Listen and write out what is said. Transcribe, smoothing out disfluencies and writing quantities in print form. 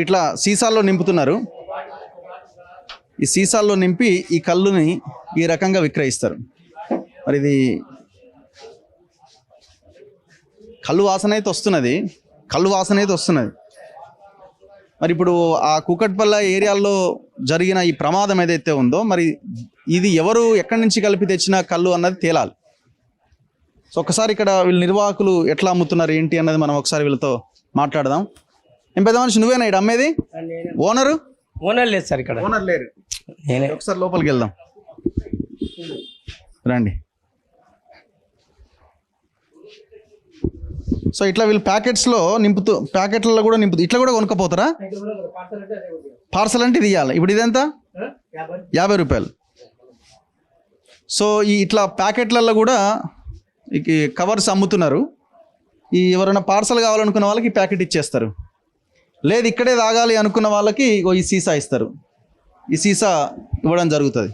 ఇట్లా సీసాల్లో నింపుతున్నారు. ఈ సీసాల్లో నింపి ఈ కళ్ళుని ఈ రకంగా విక్రయిస్తారు. మరి ఇది కళ్ళు వాసన అయితే వస్తున్నది. మరి ఇప్పుడు ఆ కూకట్పల్లి ఏరియాల్లో జరిగిన ఈ ప్రమాదం ఏదైతే ఉందో, మరి ఇది ఎవరు ఎక్కడి నుంచి కలిపి తెచ్చిన కళ్ళు అన్నది తేలాలి. సో ఒకసారి ఇక్కడ వీళ్ళు నిర్వాహకులు ఎట్లా అమ్ముతున్నారు ఏంటి అన్నది మనం ఒకసారి వీళ్ళతో మాట్లాడదాం. ఏం పెద్ద మనిషి నువ్వేనా ఇక్కడ అమ్మేది? ఓనర్ లేదు సార్, ఇక్కడ ఓనర్ లేరు. నేనే. ఒకసారి లోపలికి వెళ్దాం రండి. సో ఇట్లా వీళ్ళు ప్యాకెట్స్లో ప్యాకెట్లలో కూడా నింపుతూ ఇట్లా కూడా కొనుక్కపోతారా? పార్సల్ అంటే ఇది ఇవ్వాలి. ఇప్పుడు ఇదెంత? 50 రూపాయలు. సో ఇట్లా ప్యాకెట్లలో కూడా ఈ కవర్స్ అమ్ముతున్నారు. ఎవరైనా పార్సల్ కావాలనుకున్న వాళ్ళకి ఈ ప్యాకెట్ ఇచ్చేస్తారు. లేదు ఇక్కడే తాగాలి అనుకున్న వాళ్ళకి ఈ సీసా ఇస్తారు. ఈ సీసా ఇవ్వడం జరుగుతుంది.